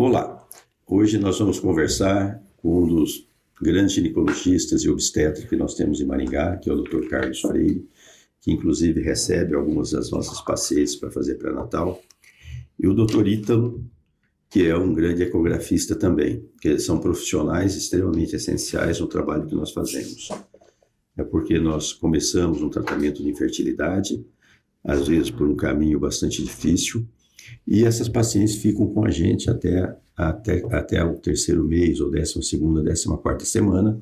Olá, hoje nós vamos conversar com um dos grandes ginecologistas e obstetras que nós temos em Maringá, que é o Dr. Carlos Freire, que inclusive recebe algumas das nossas pacientes para fazer pré-natal, e o Dr. Ítalo, que é um grande ecografista também, que são profissionais extremamente essenciais no trabalho que nós fazemos. É porque nós começamos um tratamento de infertilidade, às vezes por um caminho bastante difícil, e essas pacientes ficam com a gente até o terceiro mês, ou 12ª, 14ª semana,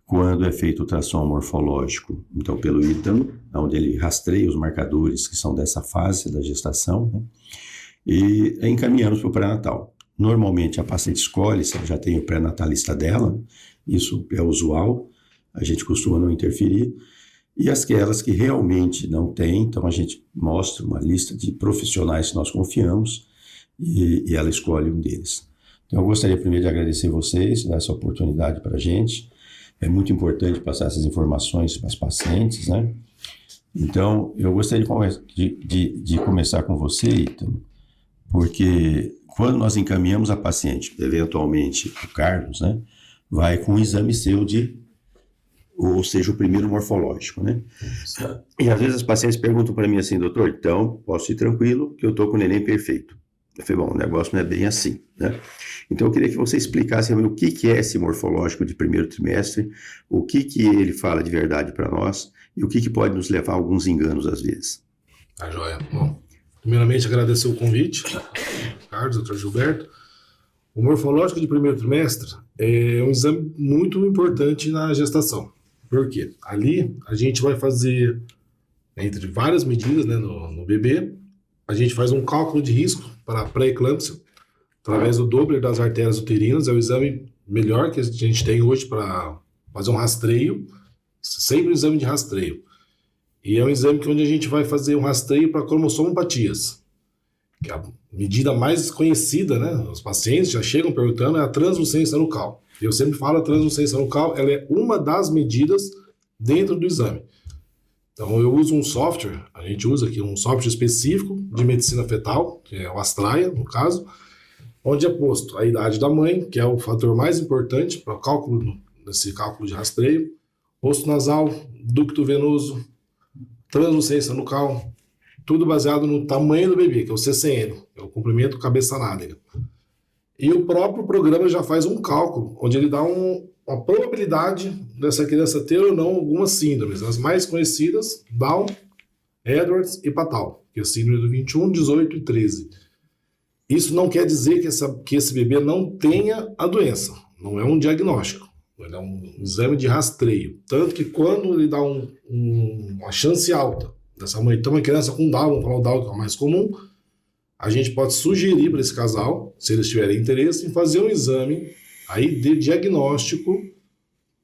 quando é feito o ultrassom morfológico, então pelo Ítalo, onde ele rastreia os marcadores que são dessa fase da gestação, né? E encaminhamos para o pré-natal. Normalmente a paciente escolhe se ela já tem o pré-natalista dela, isso é usual, a gente costuma não interferir, e aquelas que realmente não têm, então a gente mostra uma lista de profissionais que nós confiamos e ela escolhe um deles. Então eu gostaria primeiro de agradecer vocês, dar essa oportunidade para a gente. É muito importante passar essas informações para as pacientes, né? Então eu gostaria de começar com você, Ítalo, porque quando nós encaminhamos a paciente, eventualmente o Carlos, né, vai com um exame seu ou seja, o primeiro morfológico, né? E às vezes as pacientes perguntam para mim assim, doutor, então posso ir tranquilo que eu estou com o neném perfeito. Eu falei, bom, o negócio não é bem assim, né? Então eu queria que você explicasse o que é esse morfológico de primeiro trimestre, o que ele fala de verdade para nós e o que pode nos levar a alguns enganos às vezes. Tá joia. Bom, primeiramente agradecer o convite, Carlos, doutor Gilberto. O morfológico de primeiro trimestre é um exame muito importante na gestação. Por quê? Ali a gente vai fazer, entre várias medidas, né, no bebê, a gente faz um cálculo de risco para pré-eclâmpsia, através do Doppler das artérias uterinas. É o exame melhor que a gente tem hoje para fazer um rastreio, sempre um exame de rastreio. E é um exame onde a gente vai fazer um rastreio para cromossomopatias, que é a medida mais conhecida, né? Os pacientes já chegam perguntando, é a translucência nucal. Eu sempre falo, a translucência nucal, ela é uma das medidas dentro do exame. Então eu uso um software, a gente usa aqui um software específico de medicina fetal, que é o Astraia, no caso, onde é posto a idade da mãe, que é o fator mais importante para o cálculo, desse cálculo de rastreio, rosto nasal, ducto venoso, translucência nucal, tudo baseado no tamanho do bebê, que é o CCN, que é o comprimento cabeça-nádega. E o próprio programa já faz um cálculo, onde ele dá uma probabilidade dessa criança ter ou não algumas síndromes. As mais conhecidas, Down, Edwards e Patal, que é a síndrome do 21, 18 e 13. Isso não quer dizer que esse bebê não tenha a doença. Não é um diagnóstico. Ele é um exame de rastreio. Tanto que quando ele dá uma chance alta dessa mãe ter uma criança com Down, vamos falar o Down que é o mais comum, a gente pode sugerir para esse casal, se eles tiverem interesse, em fazer um exame aí de diagnóstico,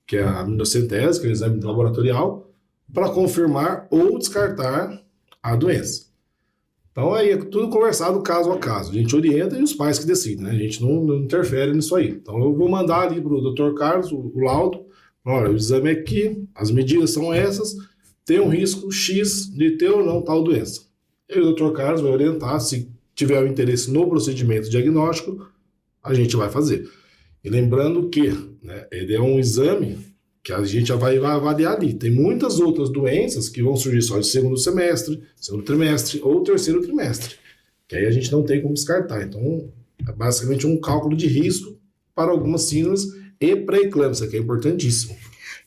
que é a aminocentese, que é o exame laboratorial, para confirmar ou descartar a doença. Então aí é tudo conversado caso a caso. A gente orienta e os pais que decidem, né? A gente não interfere nisso aí. Então eu vou mandar ali para o Dr. Carlos o laudo. Olha, o exame é aqui, as medidas são essas, tem um risco X de ter ou não tal doença. E o Dr. Carlos vai orientar, se tiver o interesse no procedimento diagnóstico, a gente vai fazer. E lembrando que, né, ele é um exame que a gente já vai avaliar ali. Tem muitas outras doenças que vão surgir só de segundo trimestre ou terceiro trimestre, que aí a gente não tem como descartar. Então, é basicamente um cálculo de risco para algumas síndromes e pré-eclâmpsia, que é importantíssimo.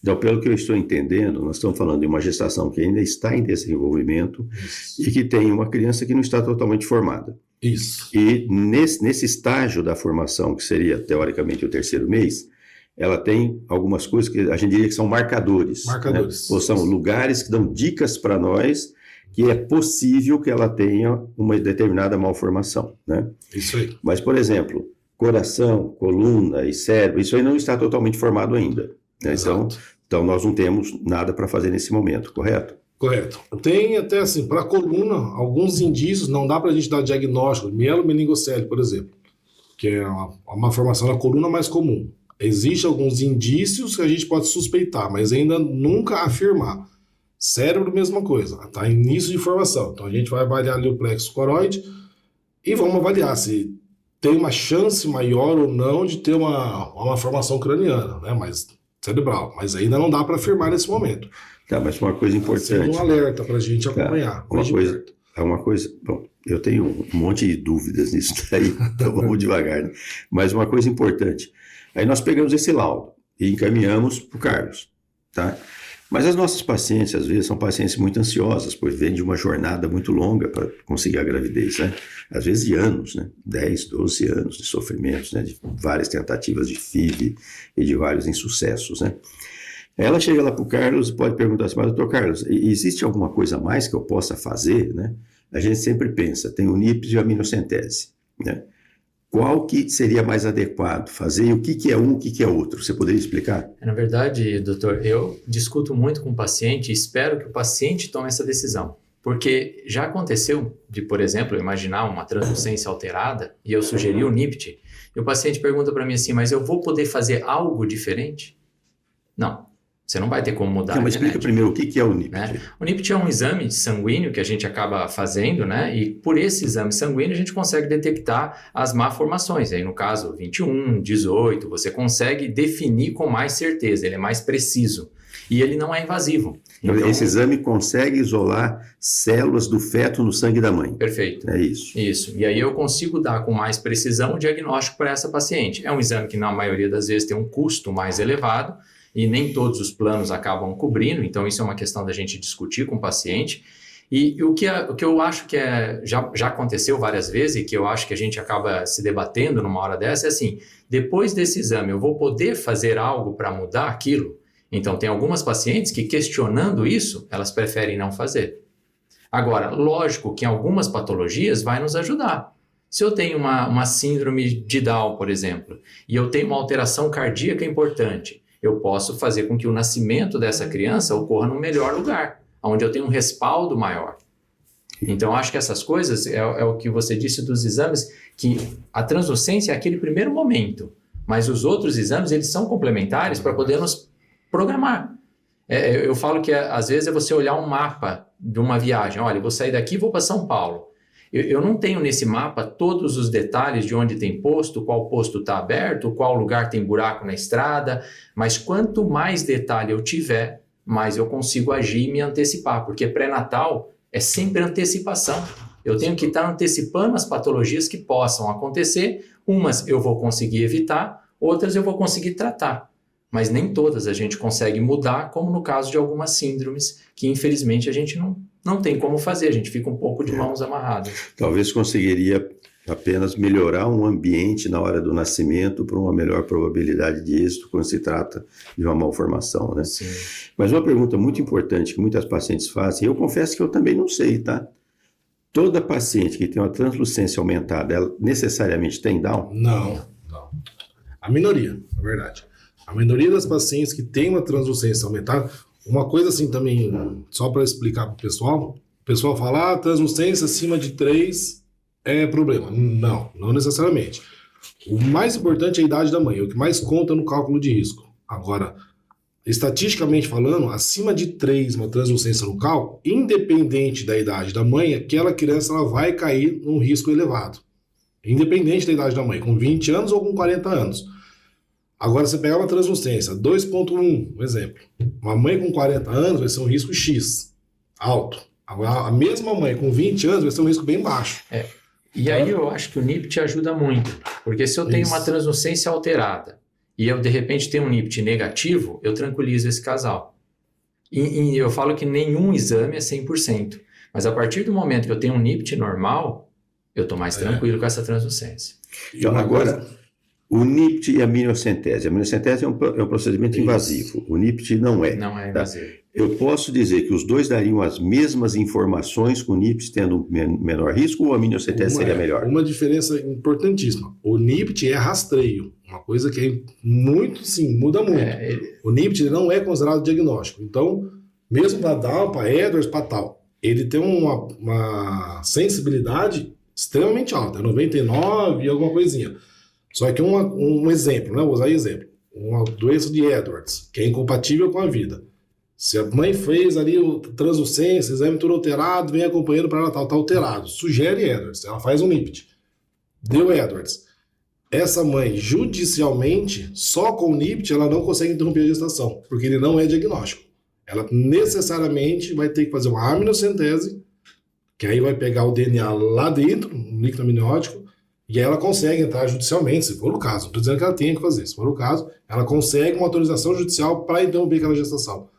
Então, pelo que eu estou entendendo, nós estamos falando de uma gestação que ainda está em desenvolvimento. Isso. E que tem uma criança que não está totalmente formada. Isso. E nesse estágio da formação, que seria teoricamente o terceiro mês, ela tem algumas coisas que a gente diria que são marcadores. Marcadores. Né? Ou são lugares que dão dicas para nós que é possível que ela tenha uma determinada malformação. Né? Isso aí. Mas, por exemplo, coração, coluna e cérebro, isso aí não está totalmente formado ainda. Né? Então nós não temos nada para fazer nesse momento, correto? Correto. Tem até assim, para a coluna, alguns indícios, não dá para a gente dar diagnóstico, mielomeningocele, por exemplo, que é uma formação na coluna mais comum. Existem alguns indícios que a gente pode suspeitar, mas ainda nunca afirmar. Cérebro, mesma coisa, está em início de formação. Então a gente vai avaliar ali o plexo coroide e vamos avaliar se tem uma chance maior ou não de ter uma formação craniana, né? Mas cerebral. Mas ainda não dá para afirmar nesse momento. Tá, mas uma coisa importante. Um alerta para a gente acompanhar. Uma coisa, bom, eu tenho um monte de dúvidas nisso daí, então vamos devagar, né? Mas uma coisa importante. Aí nós pegamos esse laudo e encaminhamos para o Carlos, tá? Mas as nossas pacientes, às vezes, são pacientes muito ansiosas, pois vêm de uma jornada muito longa para conseguir a gravidez, né? Às vezes de anos, né? 10, 12 anos de sofrimentos, né? De várias tentativas de FIV e de vários insucessos, né? Ela chega lá para o Carlos e pode perguntar assim, mas doutor Carlos, existe alguma coisa a mais que eu possa fazer, né? A gente sempre pensa, tem o NIPT e a aminocentese, né? Qual que seria mais adequado fazer e o que é um, o que é outro? Você poderia explicar? Na verdade, doutor, eu discuto muito com o paciente e espero que o paciente tome essa decisão. Porque já aconteceu de, por exemplo, eu imaginar uma translucência alterada e eu sugeri o NIPT e o paciente pergunta para mim assim, mas eu vou poder fazer algo diferente? Não. Você não vai ter como mudar. Mas explica primeiro o que é o NIPT. Né? O NIPT é um exame sanguíneo que a gente acaba fazendo, né? E por esse exame sanguíneo a gente consegue detectar as malformações. Aí no caso 21, 18, você consegue definir com mais certeza, ele é mais preciso. E ele não é invasivo. Então, esse exame consegue isolar células do feto no sangue da mãe. Perfeito. É isso. Isso. E aí eu consigo dar com mais precisão o diagnóstico para essa paciente. É um exame que na maioria das vezes tem um custo mais elevado, e nem todos os planos acabam cobrindo, então isso é uma questão da gente discutir com o paciente. E o que eu acho que já aconteceu várias vezes e que eu acho que a gente acaba se debatendo numa hora dessa é assim, depois desse exame eu vou poder fazer algo para mudar aquilo? Então tem algumas pacientes que questionando isso, elas preferem não fazer. Agora, lógico que em algumas patologias vai nos ajudar. Se eu tenho uma síndrome de Down, por exemplo, e eu tenho uma alteração cardíaca importante, eu posso fazer com que o nascimento dessa criança ocorra no melhor lugar, onde eu tenho um respaldo maior. Então, acho que essas coisas, é o que você disse dos exames, que a translucência é aquele primeiro momento, mas os outros exames, eles são complementares para poder nos programar. Eu falo que, às vezes, é você olhar um mapa de uma viagem. Olha, eu vou sair daqui e vou para São Paulo. Eu não tenho nesse mapa todos os detalhes de onde tem posto, qual posto está aberto, qual lugar tem buraco na estrada, mas quanto mais detalhe eu tiver, mais eu consigo agir e me antecipar, porque pré-natal é sempre antecipação. Eu tenho que estar antecipando as patologias que possam acontecer, umas eu vou conseguir evitar, outras eu vou conseguir tratar. Mas nem todas a gente consegue mudar, como no caso de algumas síndromes, que infelizmente a gente não tem como fazer, a gente fica um pouco de mãos amarradas. Talvez conseguiria apenas melhorar um ambiente na hora do nascimento para uma melhor probabilidade de êxito quando se trata de uma malformação, né? Sim. Mas uma pergunta muito importante que muitas pacientes fazem, eu confesso que eu também não sei, tá? Toda paciente que tem uma translucência aumentada, ela necessariamente tem Down? Não. A minoria, na verdade. A maioria das pacientes que tem uma translucência aumentada, uma coisa assim também, só para explicar para o pessoal fala, translucência acima de 3 é problema. Não necessariamente. O mais importante é a idade da mãe, é o que mais conta no cálculo de risco. Agora, estatisticamente falando, acima de 3, uma translucência no cálculo, independente da idade da mãe, aquela criança ela vai cair num risco elevado. Independente da idade da mãe, com 20 anos ou com 40 anos. Agora, você pegar uma translucência, 2.1, um exemplo. Uma mãe com 40 anos vai ser um risco X, alto. Agora, a mesma mãe com 20 anos vai ser um risco bem baixo. E aí eu acho que o NIPT ajuda muito. Porque se eu tenho uma translucência alterada e eu, de repente, tenho um NIPT negativo, eu tranquilizo esse casal. E eu falo que nenhum exame é 100%. Mas a partir do momento que eu tenho um NIPT normal, eu estou mais tranquilo com essa translucência. Então, agora... O NIPT e a aminocentese. A aminocentese é um procedimento invasivo. O NIPT não é. Não é invasivo. Tá? Eu posso dizer que os dois dariam as mesmas informações com o NIPT tendo menor risco ou a aminocentese seria melhor? Uma diferença importantíssima. O NIPT é rastreio. Uma coisa que é muito, sim, muda muito. O NIPT não é considerado diagnóstico. Então, mesmo para Down, para Edwards, para tal, ele tem uma sensibilidade extremamente alta. 99 e alguma coisinha. Só que um exemplo, né? Vou usar exemplo. Uma doença de Edwards, que é incompatível com a vida. Se a mãe fez ali o translucência, exame tudo alterado, vem acompanhando para ela, tá alterado. Sugere Edwards, ela faz um NIPT. Deu Edwards. essa mãe, judicialmente, só com o NIPT, ela não consegue interromper a gestação, porque ele não é diagnóstico. Ela necessariamente vai ter que fazer uma amniocentese, que aí vai pegar o DNA lá dentro, no líquido amniótico, e aí ela consegue entrar judicialmente, se for o caso. Não estou dizendo que ela tenha que fazer. Se for o caso, ela consegue uma autorização judicial para interromper aquela gestação.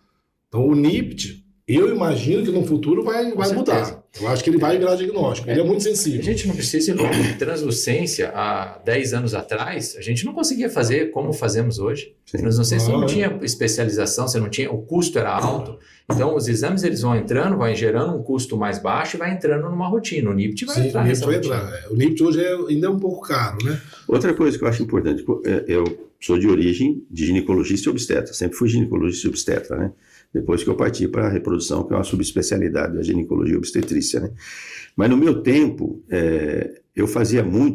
Então, o NIPT, eu imagino que no futuro vai mudar. Eu acho que ele vai virar diagnóstico. Ele é muito sensível. A gente não precisa ir longe. Translucência, há 10 anos atrás, a gente não conseguia fazer como fazemos hoje. Sim. Translucência não tinha especialização, você não tinha, o custo era alto. Então, os exames eles vão entrando, vai gerando um custo mais baixo e vai entrando numa rotina. O NIPT vai entrar nessa rotina. O NIPT hoje ainda é um pouco caro, né? Outra coisa que eu acho importante, eu sou de origem de ginecologista e obstetra, sempre fui ginecologista e obstetra, né? Depois que eu parti para a reprodução, que é uma subespecialidade da ginecologia e obstetrícia, né? Mas no meu tempo, eu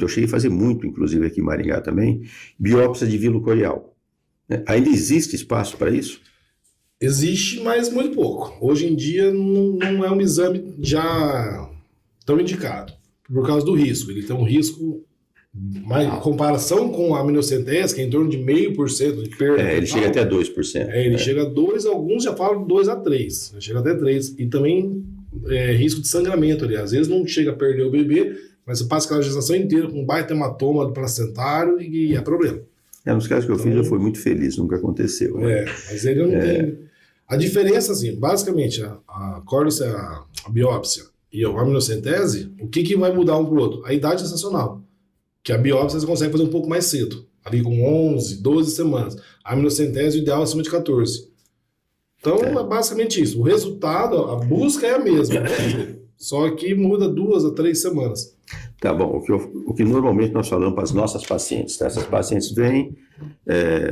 cheguei a fazer muito, inclusive aqui em Maringá também, biópsia de vílo corial. Né? Ainda existe espaço para isso? Existe, mas muito pouco. Hoje em dia não é um exame já tão indicado, por causa do risco. Ele tem um risco, mas em comparação com a amniocentese, que é em torno de 0,5% de perda. Ele chega até 2%. Ele chega a 2%, alguns já falam 2 a 3%. Chega até 3%. E também risco de sangramento ali. Às vezes não chega a perder o bebê, mas você passa aquela gestação inteira com um baita hematoma do placentário e é problema. Nos casos que eu fiz, eu fui muito feliz, nunca aconteceu. Né? Mas ele não tem... A diferença, assim, basicamente, a biópsia e a amniocentese, o que vai mudar um para o outro? A idade gestacional. Que a biópsia você consegue fazer um pouco mais cedo, ali com 11, 12 semanas. A amniocentese, o ideal é acima de 14. Então, é basicamente isso. O resultado, a busca é a mesma, né? Só que muda 2 a 3 semanas. Tá bom, o que normalmente nós falamos para as nossas pacientes, tá? Essas pacientes vêm,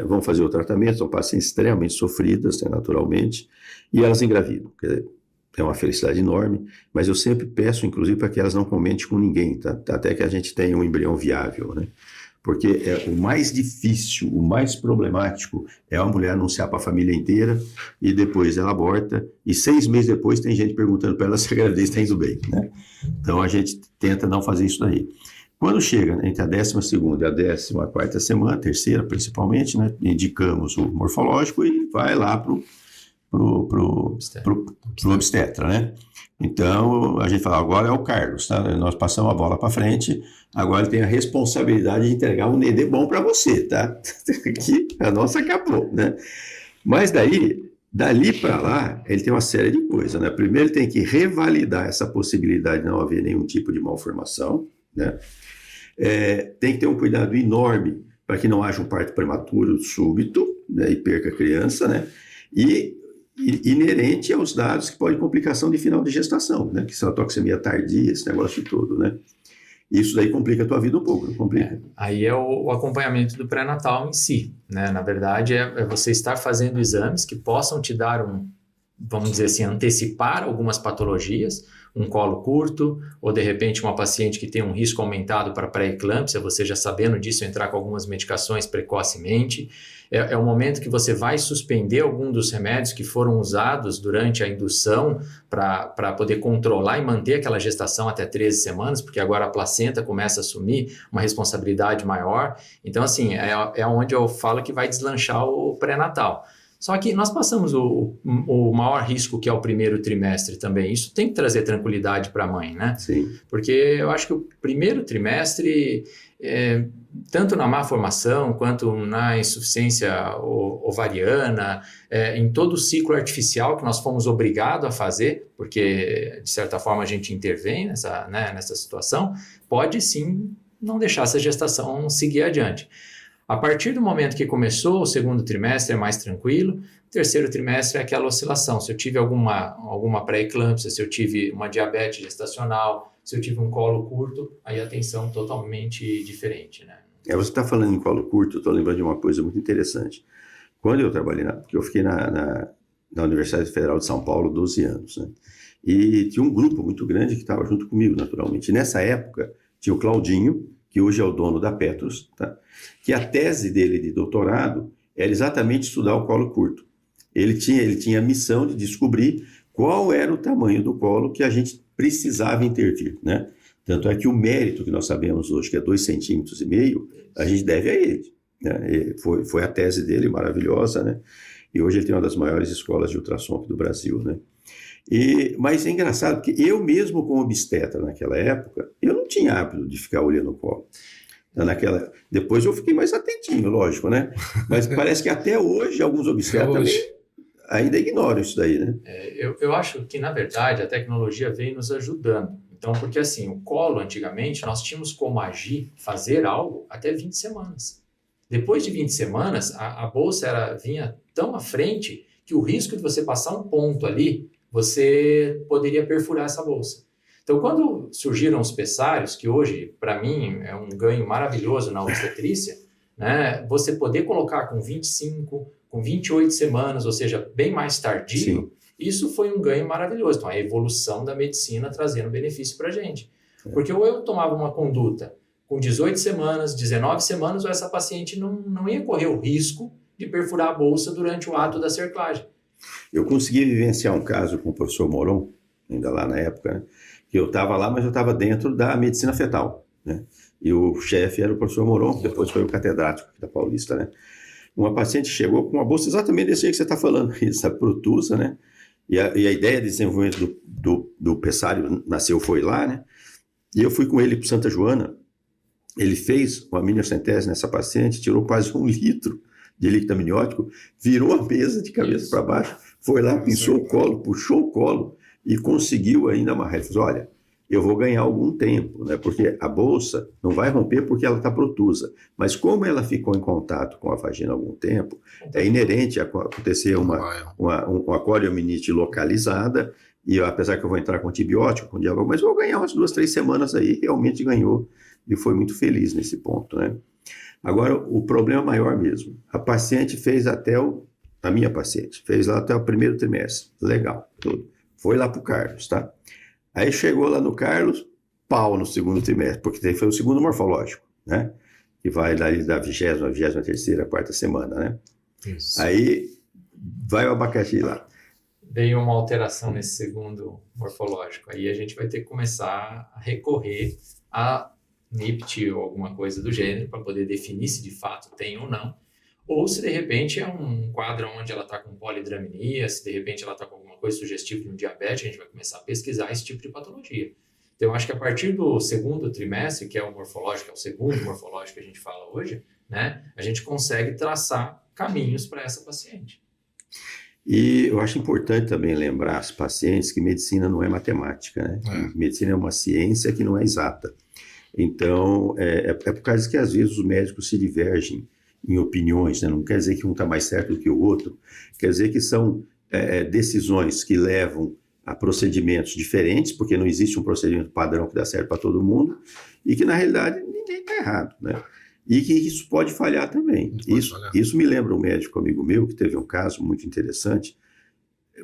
vão fazer o tratamento, são pacientes extremamente sofridas, né, naturalmente, e elas engravidam. Quer dizer, é uma felicidade enorme, mas eu sempre peço, inclusive, para que elas não comentem com ninguém, tá? Até que a gente tenha um embrião viável, né? Porque o mais difícil, o mais problemático é a mulher anunciar para a família inteira e depois ela aborta e 6 meses depois tem gente perguntando para ela se a gravidez está indo bem, né? Então a gente tenta não fazer isso daí. Quando chega, né, entre a 12ª e a 14ª semana, terceira principalmente, né, indicamos o morfológico e vai lá pro obstetra, né? Então, a gente fala, agora é o Carlos, tá? Nós passamos a bola para frente, agora ele tem a responsabilidade de entregar um nenê bom para você, tá? Aqui, a nossa acabou, né? Mas dali para lá, ele tem uma série de coisas, né? Primeiro, ele tem que revalidar essa possibilidade de não haver nenhum tipo de malformação, né? Tem que ter um cuidado enorme para que não haja um parto prematuro súbito, né? E perca a criança, né? E inerente aos dados que pode complicação de final de gestação, né? Que são a toxemia tardia, esse negócio todo, né? Isso daí complica a tua vida um pouco, não complica? Aí é o acompanhamento do pré-natal em si, né? Na verdade, é você estar fazendo exames que possam te dar vamos dizer assim, antecipar algumas patologias, um colo curto, ou de repente uma paciente que tem um risco aumentado para pré-eclâmpsia, você já sabendo disso, entrar com algumas medicações precocemente. É o momento que você vai suspender algum dos remédios que foram usados durante a indução para poder controlar e manter aquela gestação até 13 semanas, porque agora a placenta começa a assumir uma responsabilidade maior. Então, assim, é onde eu falo que vai deslanchar o pré-natal. Só que nós passamos o maior risco, que é o primeiro trimestre também. Isso tem que trazer tranquilidade para a mãe, né? Sim. Porque eu acho que o primeiro trimestre, tanto na má formação quanto na insuficiência ovariana, em todo o ciclo artificial que nós fomos obrigados a fazer, porque de certa forma a gente intervém nessa situação, pode sim não deixar essa gestação seguir adiante. A partir do momento que começou o segundo trimestre é mais tranquilo, o terceiro trimestre é aquela oscilação. Se eu tive alguma pré-eclâmpsia, se eu tive uma diabetes gestacional, se eu tive um colo curto, aí a atenção totalmente diferente, né? Você está falando em colo curto, eu estou lembrando de uma coisa muito interessante. Quando eu trabalhei, porque eu fiquei na Universidade Federal de São Paulo 12 anos, né? E tinha um grupo muito grande que estava junto comigo, naturalmente. E nessa época, tinha o Claudinho, que hoje é o dono da Petros, tá? Que a tese dele de doutorado era exatamente estudar o colo curto. Ele tinha a missão de descobrir qual era o tamanho do colo que a gente precisava intervir, né? Tanto é que o mérito que nós sabemos hoje, que é 2,5 centímetros, a gente deve a ele. Né? Foi a tese dele maravilhosa, né? E hoje ele tem uma das maiores escolas de ultrassom do Brasil, né? Mas é engraçado, porque eu mesmo como obstetra naquela época, eu não tinha hábito de ficar olhando o colo. Depois eu fiquei mais atentinho, lógico, né? Mas parece que até hoje alguns obstetras também ainda ignoram isso daí, né? Eu acho que, na verdade, a tecnologia veio nos ajudando. Então, porque assim, o colo, antigamente, nós tínhamos como agir, fazer algo até 20 semanas. Depois de 20 semanas, a bolsa vinha tão à frente que o risco de você passar um ponto ali, você poderia perfurar essa bolsa. Então, quando surgiram os pessários, que hoje, para mim, é um ganho maravilhoso na obstetrícia, né, você poder colocar com 25, com 28 semanas, ou seja, bem mais tardio, sim, isso foi um ganho maravilhoso. Então, a evolução da medicina trazendo benefício para a gente. Porque ou eu tomava uma conduta com 18 semanas, 19 semanas, ou essa paciente não ia correr o risco de perfurar a bolsa durante o ato da cerclagem. Eu consegui vivenciar um caso com o professor Moron, ainda lá na época, né? Que eu estava lá, mas eu estava dentro da medicina fetal, né? E o chefe era o professor Moron, que depois foi o catedrático da Paulista, né? Uma paciente chegou com uma bolsa exatamente desse jeito que você está falando, essa protusa, né? E a ideia de desenvolvimento do pessário foi lá, né? E eu fui com ele para Santa Joana, ele fez uma amniocentese nessa paciente, tirou quase 1 litro de líquido amniótico, virou a mesa de cabeça para baixo, foi lá, pinçou o colo, puxou o colo e conseguiu ainda amarrar. Ele falou, olha, eu vou ganhar algum tempo, né? Porque a bolsa não vai romper porque ela está protusa, mas como ela ficou em contato com a vagina há algum tempo, é inerente a acontecer uma coliominite localizada, e apesar que eu vou entrar com antibiótico, com diabo, mas eu vou ganhar umas 2, 3 semanas aí, realmente ganhou, e foi muito feliz nesse ponto, né? Agora, o problema maior mesmo, a paciente fez a minha paciente, fez lá até o 1º trimestre, legal, tudo. Foi lá para o Carlos, tá? Aí chegou lá no Carlos, pau no 2º trimestre, porque foi o segundo morfológico, né? Que vai daí da 20ª, 23ª, 4ª semana, né? Isso. Aí vai o abacaxi lá. Veio uma alteração nesse segundo morfológico. Aí a gente vai ter que começar a recorrer a NIPT ou alguma coisa do gênero para poder definir se de fato tem ou não. Ou se de repente é um quadro onde ela está com polidramnia, se de repente ela está com alguma coisa sugestiva de um diabetes, a gente vai começar a pesquisar esse tipo de patologia. Então, eu acho que a partir do 2º trimestre, que é o morfológico, é o segundo morfológico que a gente fala hoje, né, a gente consegue traçar caminhos para essa paciente. E eu acho importante também lembrar as pacientes que medicina não é matemática, né? Medicina é uma ciência que não é exata. Então, é por causa que às vezes os médicos se divergem em opiniões, né? Não quer dizer que um está mais certo do que o outro, quer dizer que são decisões que levam a procedimentos diferentes, porque não existe um procedimento padrão que dá certo para todo mundo, e que na realidade ninguém está errado, né? E que isso pode falhar também. Isso me lembra um médico amigo meu que teve um caso muito interessante,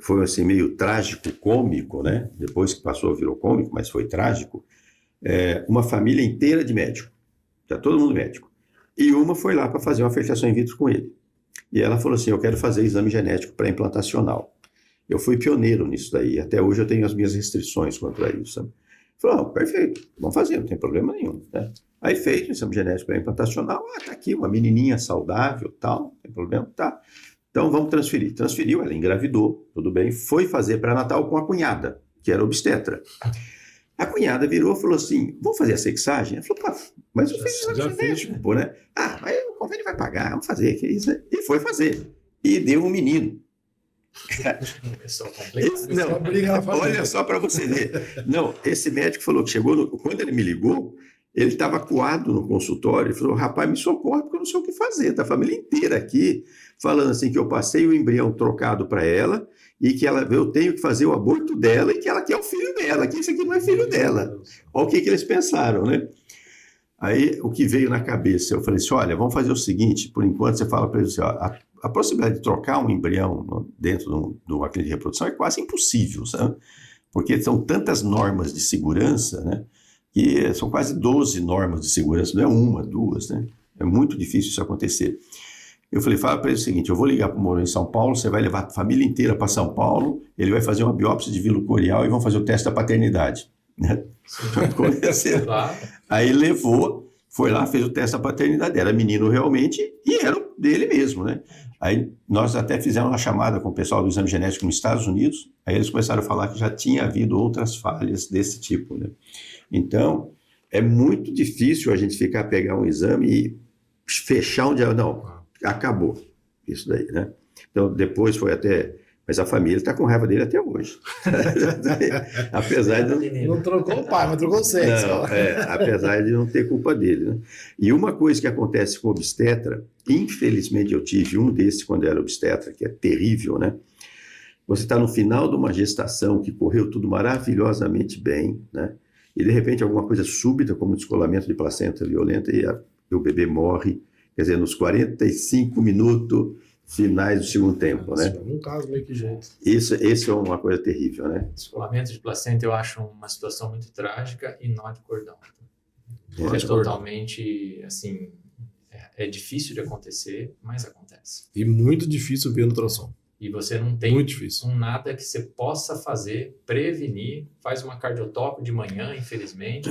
foi assim meio trágico, cômico, né? Depois que passou virou cômico, mas foi trágico. Uma família inteira de médico, já todo mundo médico. E uma foi lá para fazer uma fertilização in vitro com ele. E ela falou assim, eu quero fazer exame genético pré-implantacional. Eu fui pioneiro nisso daí, até hoje eu tenho as minhas restrições quanto a isso, sabe? Falou, perfeito, vamos fazer, não tem problema nenhum, né? Aí fez o exame genético pré-implantacional, tá aqui, uma menininha saudável, tal, não tem problema, tá. Então vamos transferir. Transferiu, ela engravidou, tudo bem, foi fazer pré-natal com a cunhada, que era obstetra. A cunhada virou e falou assim, vamos fazer a sexagem? Ela falou, pá, mas eu fiz exame genético, pô, né? Ah, mas o convênio vai pagar, vamos fazer, que isso, né? E foi fazer. E deu um menino. Olha só para você ver. Não, esse médico falou que chegou, quando ele me ligou, ele estava acuado no consultório, ele falou, rapaz, me socorre porque eu não sei o que fazer, tá a família inteira aqui, falando assim que eu passei o embrião trocado para ela e que eu tenho que fazer o aborto dela e que ela quer o filho dela, que isso aqui não é filho dela. Olha o que eles pensaram, né? Aí, o que veio na cabeça, eu falei assim, olha, vamos fazer o seguinte, por enquanto você fala para eles assim, ó, a possibilidade de trocar um embrião dentro de uma clínica de reprodução é quase impossível, sabe? Porque são tantas normas de segurança, né? Que são quase 12 normas de segurança, não é uma, duas, né? É muito difícil isso acontecer. Eu falei, fala para ele o seguinte, eu vou ligar para o Moron em São Paulo, você vai levar a família inteira para São Paulo, ele vai fazer uma biópsia de vírulo corial e vão fazer o teste da paternidade. né? Conheceram. Claro. Aí levou, foi lá, fez o teste da paternidade, era menino realmente e era dele mesmo, né? Aí nós até fizemos uma chamada com o pessoal do exame genético nos Estados Unidos, aí eles começaram a falar que já tinha havido outras falhas desse tipo, né? Então, é muito difícil a gente pegar um exame e fechar um dia, não, acabou isso daí, né? Então, depois foi até... Mas a família está com raiva dele até hoje. Apesar de... Não trocou o pai, mas trocou o sexo. Não, apesar de não ter culpa dele, né? E uma coisa que acontece com o obstetra, infelizmente eu tive um desses quando eu era obstetra, que é terrível, né? Você está no final de uma gestação que correu tudo maravilhosamente bem, né? E de repente alguma coisa súbita, como descolamento de placenta violenta, e o bebê morre, quer dizer, nos 45 minutos finais do segundo tempo, né? Num caso meio que jeito. Isso é uma coisa terrível, né? Descolamento de placenta eu acho uma situação muito trágica e nó de cordão. Nó É de cordão. totalmente, assim, é difícil de acontecer, mas acontece. E muito difícil ver no ultrassom. E você não tem Muito difícil. nada que você possa fazer, prevenir, faz uma cardiotópia de manhã, infelizmente,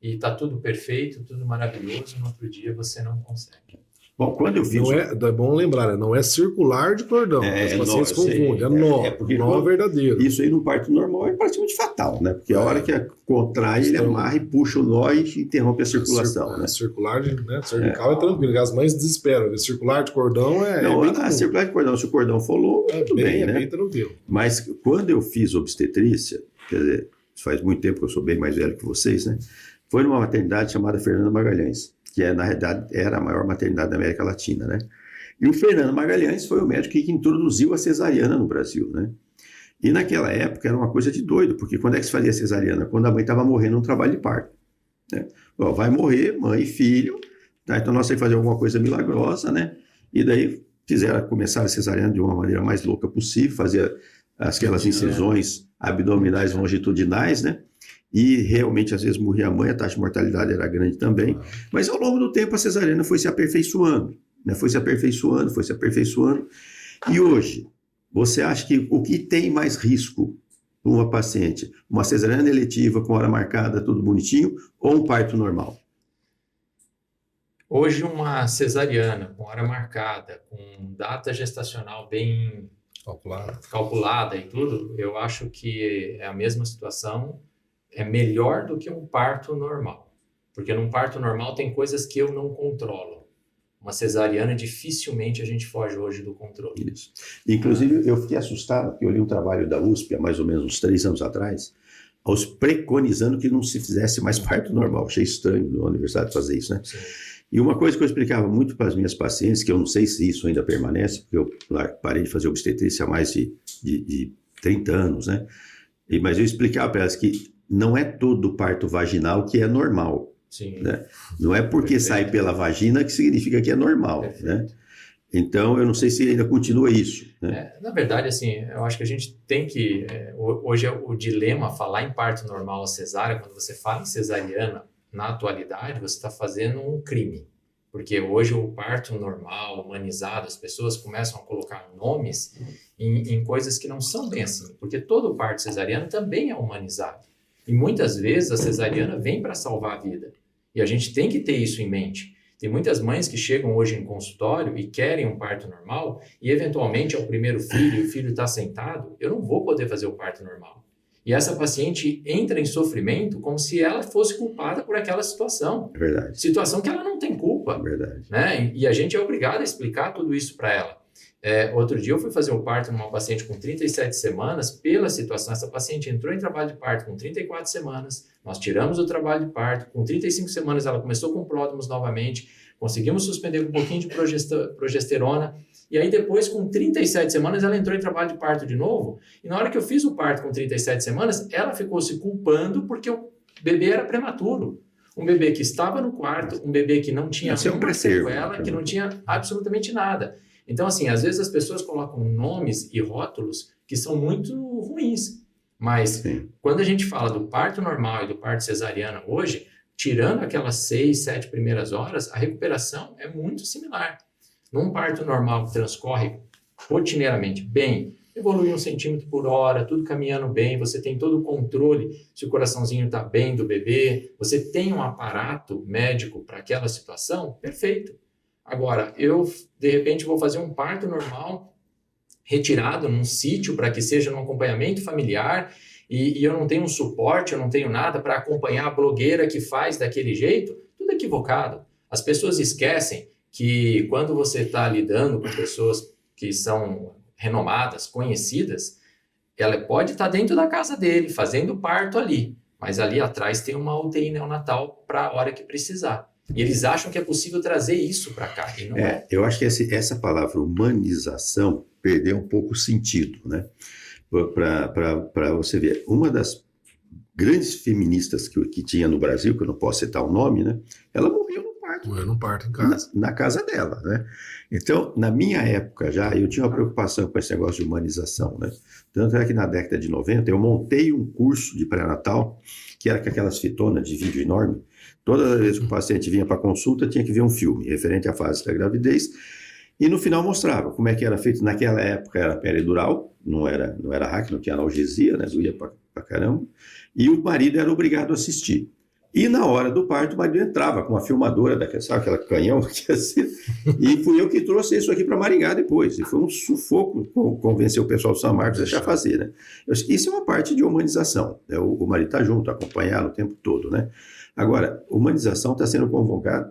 e tá tudo perfeito, tudo maravilhoso, no outro dia você não consegue. Bom, quando eu fiz... Não é bom lembrar, né? Não é circular de cordão. Os pacientes nó, eu sei. confundem. É nó. Porque Nó verdadeiro. isso aí no parto normal é praticamente fatal, né? Porque a hora que contrai, ele amarra e puxa o nó e interrompe a circulação, né? Circular, né? Cervical é tranquilo, as mães desesperam. Né? Circular de cordão Não, bem a comum. circular de cordão, se o cordão for longo, tudo bem, né? É bem tranquilo. Mas quando eu fiz obstetrícia, quer dizer, faz muito tempo que eu sou bem mais velho que vocês, né? Foi numa maternidade chamada Fernando Magalhães, que na realidade era a maior maternidade da América Latina, né? E o Fernando Magalhães foi o médico que introduziu a cesariana no Brasil, né? E naquela época era uma coisa de doido, porque quando é que se fazia cesariana? Quando a mãe estava morrendo no trabalho de parto, né? Bom, vai morrer mãe e filho, tá? Então nós temos que fazer alguma coisa milagrosa, né? E daí começaram a cesariana de uma maneira mais louca possível, fazer aquelas incisões abdominais longitudinais, né? E realmente, às vezes, morria a mãe, a taxa de mortalidade era grande também. Mas, ao longo do tempo, a cesariana foi se aperfeiçoando, né? Foi se aperfeiçoando. E hoje, você acha que o que tem mais risco para uma paciente? Uma cesariana eletiva com hora marcada, tudo bonitinho, ou um parto normal? Hoje, uma cesariana com hora marcada, com data gestacional bem calculada e tudo, eu acho que é a mesma situação, é melhor do que um parto normal. Porque num parto normal tem coisas que eu não controlo. Uma cesariana, dificilmente a gente foge hoje do controle. Isso. Inclusive, eu fiquei assustado, porque eu li um trabalho da USP há mais ou menos uns 3 anos atrás, preconizando que não se fizesse mais parto normal. Achei estranho na universidade fazer isso, né? Sim. E uma coisa que eu explicava muito para as minhas pacientes, que eu não sei se isso ainda permanece, porque eu parei de fazer obstetrícia há mais de 30 anos, né? Mas eu explicava para elas que não é todo parto vaginal que é normal. Sim. Né? Não é porque Perfeito. sai pela vagina que significa que é normal. Né? Então, eu não sei se ainda continua isso. Né? Na verdade, assim, eu acho que a gente tem que... hoje é o dilema falar em parto normal ou cesárea. Quando você fala em cesariana, na atualidade, você está fazendo um crime. Porque hoje o parto normal, humanizado, as pessoas começam a colocar nomes em coisas que não são bem assim. Porque todo parto cesariano também é humanizado. E muitas vezes a cesariana vem para salvar a vida. E a gente tem que ter isso em mente. Tem muitas mães que chegam hoje em consultório e querem um parto normal e eventualmente é o primeiro filho e o filho está sentado, eu não vou poder fazer o parto normal. E essa paciente entra em sofrimento como se ela fosse culpada por aquela situação. É verdade. Situação que ela não tem culpa. É verdade. Né? E a gente é obrigado a explicar tudo isso para ela. Outro dia eu fui fazer um parto numa paciente com 37 semanas, pela situação, essa paciente entrou em trabalho de parto com 34 semanas, nós tiramos o trabalho de parto, com 35 semanas ela começou com pródromos novamente, conseguimos suspender com um pouquinho de progesterona, e aí depois com 37 semanas ela entrou em trabalho de parto de novo, e na hora que eu fiz o parto com 37 semanas, ela ficou se culpando porque o bebê era prematuro. Um bebê que estava no quarto, um bebê que não tinha uma sequela, que não tinha absolutamente nada. Então, assim, às vezes as pessoas colocam nomes e rótulos que são muito ruins. Mas, sim, quando a gente fala do parto normal e do parto cesariano hoje, tirando aquelas 6, 7 primeiras horas, a recuperação é muito similar. Num parto normal que transcorre rotineiramente bem, evolui 1 centímetro por hora, tudo caminhando bem, você tem todo o controle se o coraçãozinho está bem do bebê, você tem um aparato médico para aquela situação, perfeito. Agora, eu, de repente, vou fazer um parto normal, retirado num sítio para que seja um acompanhamento familiar, e eu não tenho um suporte, eu não tenho nada para acompanhar a blogueira que faz daquele jeito, tudo equivocado. As pessoas esquecem que quando você está lidando com pessoas que são renomadas, conhecidas, ela pode estar dentro da casa dele, fazendo parto ali, mas ali atrás tem uma UTI neonatal para a hora que precisar. E eles acham que é possível trazer isso para cá, e não é. Eu acho que essa palavra humanização perdeu um pouco o sentido, né? Para você ver, uma das grandes feministas que tinha no Brasil, que eu não posso citar o nome, né? Ela morreu no parto. Morreu no parto em casa. Na casa dela, né? Então, na minha época já, eu tinha uma preocupação com esse negócio de humanização, né? Tanto é que na década de 90 eu montei um curso de pré-natal, que era com aquelas fitonas de vídeo enorme. Todas as vezes que o paciente vinha para consulta, tinha que ver um filme referente à fase da gravidez, e no final mostrava como é que era feito. Naquela época era peridural, não era hack, não tinha analgesia, né? Doía pra caramba, e o marido era obrigado a assistir. E na hora do parto, o marido entrava com uma filmadora daquela, sabe, aquela canhão que assim, e fui eu que trouxe isso aqui para Maringá depois, e foi um sufoco convencer o pessoal do São Marcos a deixar fazer, né? Isso é uma parte de humanização, né? O marido está junto, acompanhar o tempo todo, né? Agora, humanização está sendo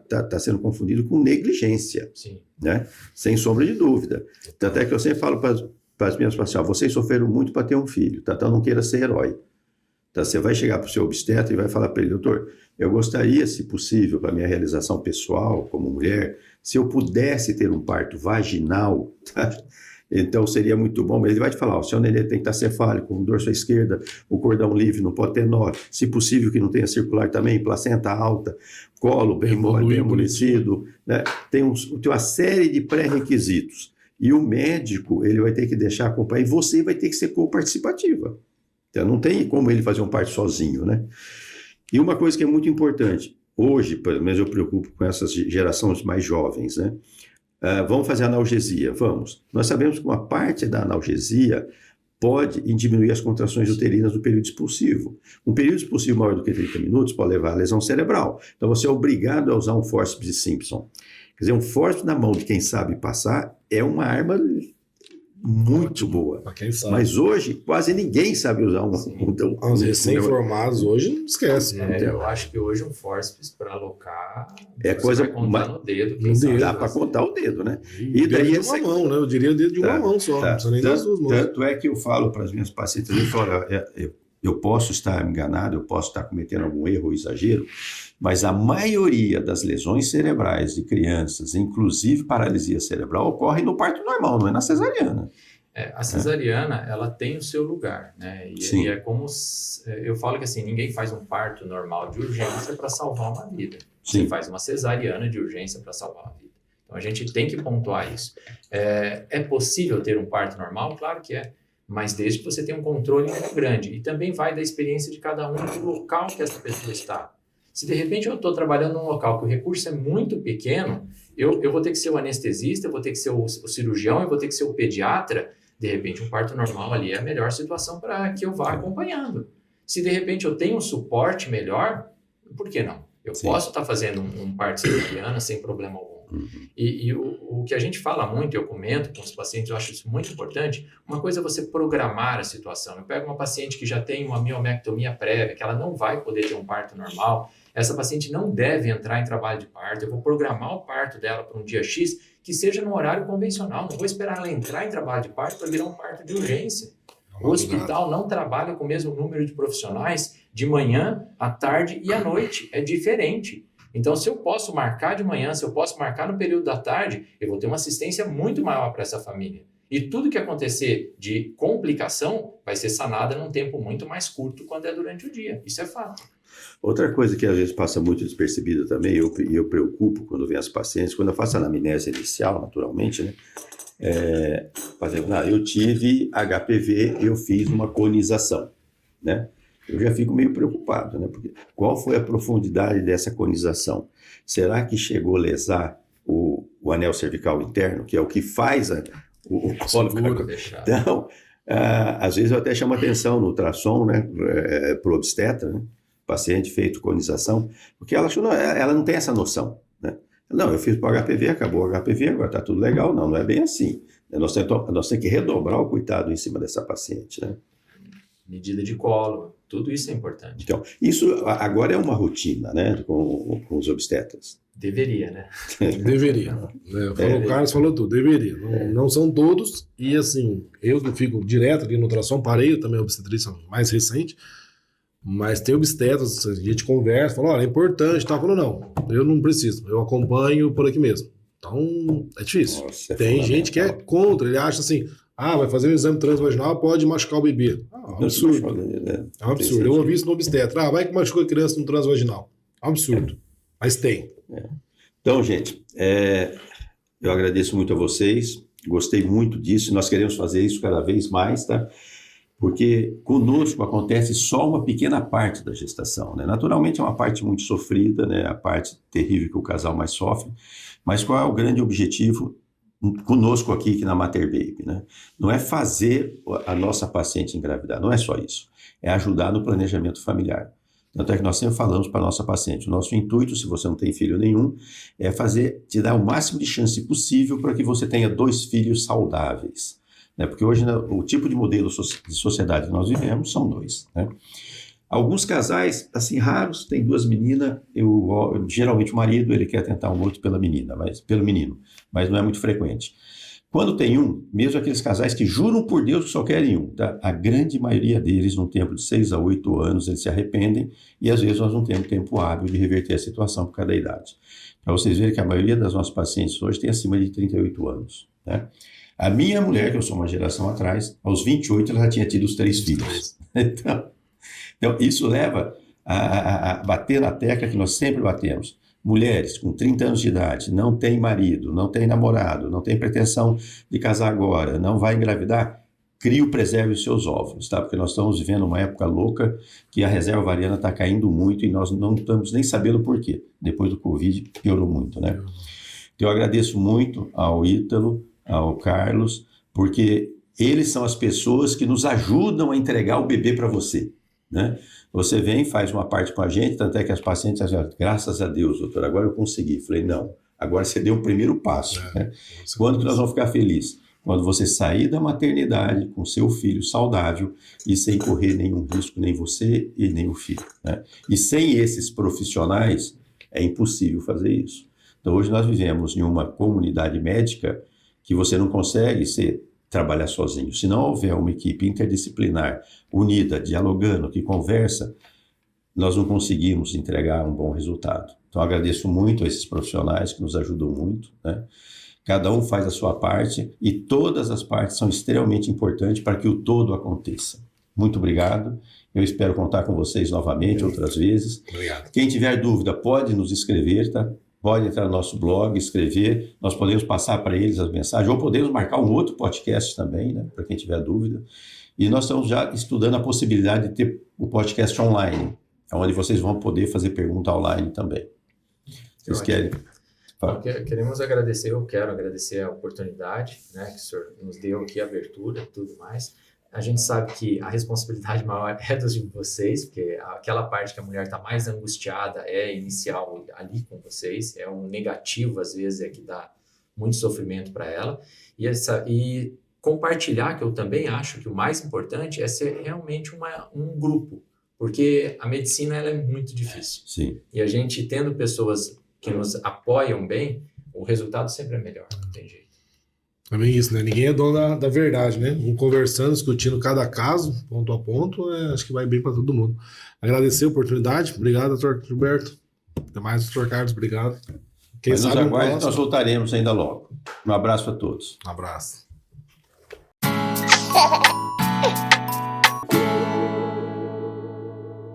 está sendo confundido com negligência, Sim. né? Sem sombra de dúvida. Tanto é que eu sempre falo para as minhas pacientes, vocês sofreram muito para ter um filho, tá? Então não queira ser herói. Tá? Você vai chegar para o seu obstetra e vai falar para ele, doutor, eu gostaria, se possível, para minha realização pessoal como mulher, se eu pudesse ter um parto vaginal, tá? Então seria muito bom. Ele vai te falar, o seu nenê tem que estar cefálico, o dorso à esquerda, o cordão livre, não pode ter nó, se possível que não tenha circular também, placenta alta, colo bem mole, bem amolecido, né? Tem uma série de pré-requisitos. E o médico, ele vai ter que deixar acompanhar, e você vai ter que ser co-participativa. Então, não tem como ele fazer um parto sozinho, né? E uma coisa que é muito importante, hoje, pelo menos eu preocupo com essas gerações mais jovens, né? Vamos fazer analgesia? Vamos. Nós sabemos que uma parte da analgesia pode diminuir as contrações uterinas no período expulsivo. Um período expulsivo maior do que 30 minutos pode levar à lesão cerebral. Então, você é obrigado a usar um fórceps de Simpson. Quer dizer, um fórceps na mão de quem sabe passar é uma arma muito boa. Para quem sabe. Mas hoje, quase ninguém sabe usar Os recém-formados hoje não esquece. Né? Eu acho que hoje um forceps para alocar é coisa vai contar no dedo. Dá para contar o dedo, né? E daí de uma mão, né? Eu diria o dedo de uma mão só, não precisa nem das duas mãos. Tanto é que eu falo para as minhas pacientes, eu posso estar enganado, eu posso estar cometendo algum erro ou exagero, mas a maioria das lesões cerebrais de crianças, inclusive paralisia cerebral, ocorre no parto normal, não é na cesariana. A cesariana, ela tem o seu lugar, né? E é como, eu falo que assim, ninguém faz um parto normal de urgência para salvar uma vida. Você faz uma cesariana de urgência para salvar uma vida. Então a gente tem que pontuar isso. É possível ter um parto normal? Claro que é. Mas desde que você tenha um controle muito grande. E também vai da experiência de cada um do local que essa pessoa está. Se de repente eu estou trabalhando num local que o recurso é muito pequeno, eu vou ter que ser o anestesista, eu vou ter que ser o cirurgião, eu vou ter que ser o pediatra. De repente um parto normal ali é a melhor situação para que eu vá acompanhando. Se de repente eu tenho um suporte melhor, por que não? Eu posso estar fazendo um parto cesariana sem problema algum. E o que a gente fala muito, eu comento com os pacientes, eu acho isso muito importante, uma coisa é você programar a situação. Eu pego uma paciente que já tem uma miomectomia prévia, que ela não vai poder ter um parto normal, essa paciente não deve entrar em trabalho de parto, eu vou programar o parto dela para um dia X, que seja no horário convencional, não vou esperar ela entrar em trabalho de parto para virar um parto de urgência. O hospital não trabalha com o mesmo número de profissionais de manhã, à tarde e à noite, é diferente. Então, se eu posso marcar de manhã, se eu posso marcar no período da tarde, eu vou ter uma assistência muito maior para essa família. E tudo que acontecer de complicação vai ser sanada num tempo muito mais curto quando é durante o dia. Isso é fato. Outra coisa que às vezes passa muito despercebida também, eu preocupo quando vem as pacientes, quando eu faço a anamnese inicial, naturalmente, né? Por exemplo, eu tive HPV, eu fiz uma conização, né? Eu já fico meio preocupado, né? Porque qual foi a profundidade dessa conização? Será que chegou a lesar o anel cervical interno, que é o que faz o colo ficar... Então, Às vezes eu até chamo atenção no ultrassom, né, para o obstetra, né, paciente feito conização, porque ela não tem essa noção, né? Não, eu fiz para o HPV, acabou o HPV, agora está tudo legal. Não é bem assim. Nós temos que redobrar o cuidado em cima dessa paciente, né? Medida de colo, tudo isso é importante. Então, isso agora é uma rotina, né, com os obstetras. Deveria, né? Deveria. O Carlos falou tudo, deveria. Não são todos, e assim, eu fico direto ali no ultrassom, parei, eu também obstetrícia mais recente, mas tem obstetras, a gente conversa, fala, olha, é importante, tá? Falou, não, eu não preciso, eu acompanho por aqui mesmo. Então, é difícil. Nossa, tem gente que é contra, ele acha assim, vai fazer um exame transvaginal, pode machucar o bebê. É um absurdo. É um absurdo. Eu ouvi isso no obstetra. Vai que machucou a criança no transvaginal. É um absurdo. Mas tem. Então, gente, eu agradeço muito a vocês. Gostei muito disso. Nós queremos fazer isso cada vez mais, tá? Porque conosco acontece só uma pequena parte da gestação, né? Naturalmente é uma parte muito sofrida, né? A parte terrível que o casal mais sofre. Mas qual é o grande objetivo conosco aqui na Mater Baby, né? Não é fazer a nossa paciente engravidar, não é só isso. É ajudar no planejamento familiar. Tanto é que nós sempre falamos para a nossa paciente, o nosso intuito, se você não tem filho nenhum, é te dar o máximo de chance possível para que você tenha 2 filhos saudáveis. Né? Porque hoje o tipo de modelo de sociedade que nós vivemos são 2, né? Alguns casais, assim, raros, tem 2 meninas, geralmente o marido ele quer tentar um outro pelo menino, mas não é muito frequente. Quando tem um, mesmo aqueles casais que juram por Deus que só querem um, tá? A grande maioria deles, num tempo de 6 a 8 anos, eles se arrependem e às vezes nós não temos tempo hábil de reverter a situação por cada idade. Para vocês verem que a maioria das nossas pacientes hoje tem acima de 38 anos, né? A minha mulher, que eu sou uma geração atrás, aos 28 ela já tinha tido os 3 filhos. Então, isso leva a bater na tecla que nós sempre batemos. Mulheres com 30 anos de idade, não tem marido, não tem namorado, não tem pretensão de casar agora, não vai engravidar, preserve os seus óvulos, tá? Porque nós estamos vivendo uma época louca que a reserva ovariana está caindo muito e nós não estamos nem sabendo por quê. Depois do Covid, piorou muito, né? Então, eu agradeço muito ao Ítalo, ao Carlos, porque eles são as pessoas que nos ajudam a entregar o bebê para você, né? Você vem, faz uma parte com a gente, tanto é que as pacientes dizem, graças a Deus, doutor, agora eu consegui. Falei, não, agora você deu o primeiro passo, né? Quando que nós vamos ficar felizes? Quando você sair da maternidade com seu filho saudável e sem correr nenhum risco, nem você e nem o filho, né? E sem esses profissionais, é impossível fazer isso. Então, hoje nós vivemos em uma comunidade médica que você não consegue trabalhar sozinho. Se não houver uma equipe interdisciplinar, unida, dialogando, que conversa, nós não conseguimos entregar um bom resultado. Então, agradeço muito a esses profissionais que nos ajudam muito, né? Cada um faz a sua parte e todas as partes são extremamente importantes para que o todo aconteça. Muito obrigado. Eu espero contar com vocês novamente, outras vezes. Obrigado. Quem tiver dúvida, pode nos escrever, tá? Pode entrar no nosso blog, escrever, nós podemos passar para eles as mensagens, ou podemos marcar um outro podcast também, né, para quem tiver dúvida. E nós estamos já estudando a possibilidade de ter o podcast online, onde vocês vão poder fazer pergunta online também. Vocês querem? Queremos agradecer, eu quero agradecer a oportunidade, né, que o senhor nos deu aqui, a abertura e tudo mais. A gente sabe que a responsabilidade maior é dos de vocês, porque aquela parte que a mulher está mais angustiada é inicial ali com vocês, é um negativo, às vezes, é que dá muito sofrimento para ela. E compartilhar, que eu também acho que o mais importante é ser realmente um grupo, porque a medicina ela é muito difícil. Sim. E a gente tendo pessoas que nos apoiam bem, o resultado sempre é melhor, não tem jeito. Também isso, né? Ninguém é dono da verdade, né? Um conversando, discutindo cada caso, ponto a ponto, acho que vai bem para todo mundo. Agradecer a oportunidade. Obrigado, doutor Gilberto. Até mais, doutor Carlos. Obrigado. Quem sabe nos aguarde, nós voltaremos ainda logo. Um abraço a todos. Um abraço.